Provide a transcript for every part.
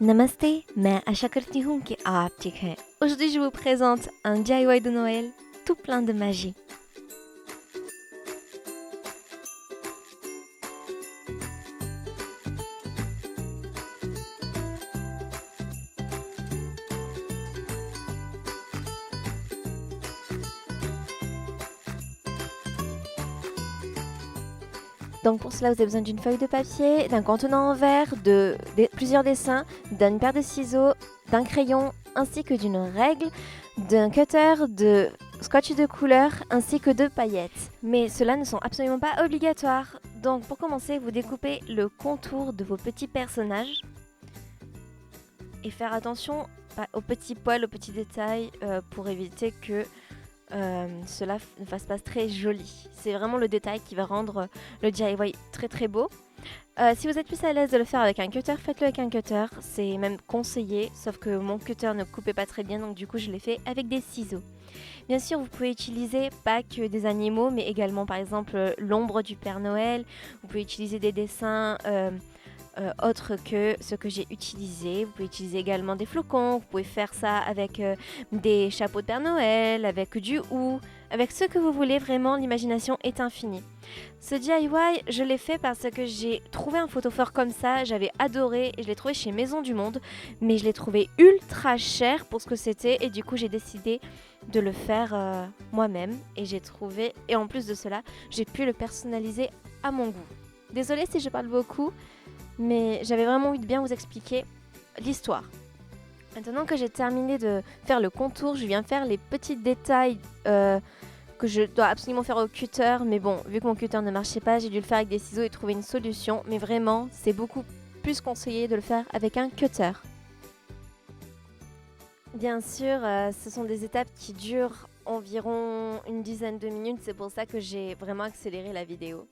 Namasté, मैं आशा करती हूँ कि आप ठीक हैं। Aujourd'hui, je vous présente un DIY de Noël tout plein de magie. Donc pour cela, vous avez besoin d'une feuille de papier, d'un contenant en verre, plusieurs dessins, d'une paire de ciseaux, d'un crayon, ainsi que d'une règle, d'un cutter, de scotch de couleur, ainsi que de paillettes. Mais ceux-là ne sont absolument pas obligatoires. Donc pour commencer, vous découpez le contour de vos petits personnages. Et faire attention aux petits poils, aux petits détails, pour éviter que cela ne fasse pas très joli. C'est vraiment le détail qui va rendre le DIY très très beau. Si vous êtes plus à l'aise de le faire avec un cutter, faites-le avec un cutter. C'est même conseillé, sauf que mon cutter ne coupait pas très bien, donc du coup je l'ai fait avec des ciseaux. Bien sûr, vous pouvez utiliser pas que des animaux, mais également par exemple l'ombre du Père Noël. Vous pouvez utiliser des dessins autre que ce que j'ai utilisé. Vous pouvez utiliser également des flocons, vous pouvez faire ça avec des chapeaux de Père Noël, avec du hou, avec ce que vous voulez, vraiment l'imagination est infinie. Ce DIY, je l'ai fait parce que j'ai trouvé un photophore comme ça, j'avais adoré et je l'ai trouvé chez Maison du Monde, mais je l'ai trouvé ultra cher pour ce que c'était et du coup j'ai décidé de le faire moi-même et en plus de cela, j'ai pu le personnaliser à mon goût. Désolée si je parle beaucoup, mais j'avais vraiment envie de bien vous expliquer l'histoire. Maintenant que j'ai terminé de faire le contour, je viens faire les petits détails que je dois absolument faire au cutter. Mais bon, vu que mon cutter ne marchait pas, j'ai dû le faire avec des ciseaux et trouver une solution. Mais vraiment, c'est beaucoup plus conseillé de le faire avec un cutter. Bien sûr, ce sont des étapes qui durent environ une dizaine de minutes. C'est pour ça que j'ai vraiment accéléré la vidéo.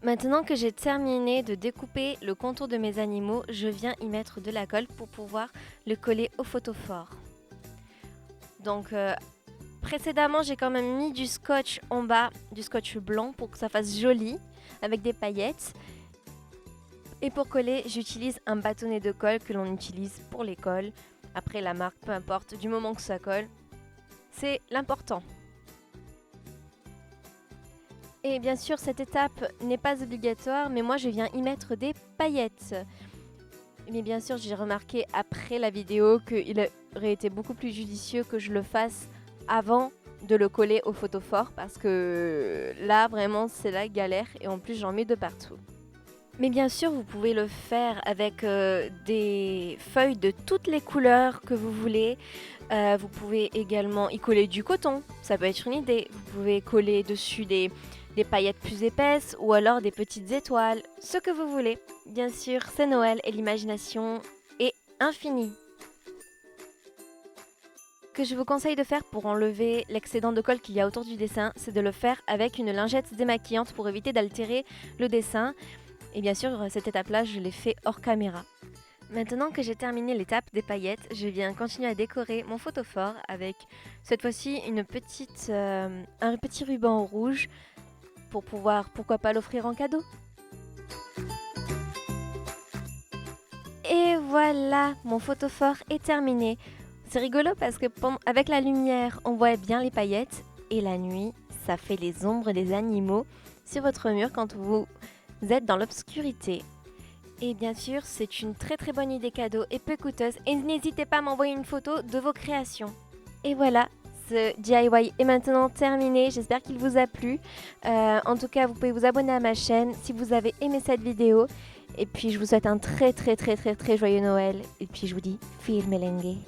Maintenant que j'ai terminé de découper le contour de mes animaux, je viens y mettre de la colle pour pouvoir le coller au photophore. Donc précédemment, j'ai quand même mis du scotch en bas, du scotch blanc pour que ça fasse joli avec des paillettes. Et pour coller, j'utilise un bâtonnet de colle que l'on utilise pour les colles. Après la marque, peu importe, du moment que ça colle, c'est l'important. Et bien sûr, cette étape n'est pas obligatoire, mais moi je viens y mettre des paillettes. Mais bien sûr, j'ai remarqué après la vidéo qu'il aurait été beaucoup plus judicieux que je le fasse avant de le coller au photophore parce que là, vraiment, c'est la galère et en plus, j'en mets de partout. Mais bien sûr, vous pouvez le faire avec des feuilles de toutes les couleurs que vous voulez. Vous pouvez également y coller du coton, ça peut être une idée. Vous pouvez coller dessus des paillettes plus épaisses ou alors des petites étoiles, ce que vous voulez. Bien sûr, c'est Noël et l'imagination est infinie. Ce que je vous conseille de faire pour enlever l'excédent de colle qu'il y a autour du dessin, c'est de le faire avec une lingette démaquillante pour éviter d'altérer le dessin. Et bien sûr, cette étape-là, je l'ai fait hors caméra. Maintenant que j'ai terminé l'étape des paillettes, je viens continuer à décorer mon photophore avec cette fois-ci un petit ruban rouge pour pouvoir, pourquoi pas, l'offrir en cadeau. Et voilà, mon photophore est terminé. C'est rigolo parce que avec la lumière, on voit bien les paillettes et la nuit, ça fait les ombres des animaux sur votre mur quand vous êtes dans l'obscurité. Et bien sûr, c'est une très très bonne idée cadeau et peu coûteuse. Et n'hésitez pas à m'envoyer une photo de vos créations. Et voilà, ce DIY est maintenant terminé. J'espère qu'il vous a plu. En tout cas, vous pouvez vous abonner à ma chaîne si vous avez aimé cette vidéo. Et puis, je vous souhaite un très très très très très joyeux Noël. Et puis, je vous dis, Feel Melengue.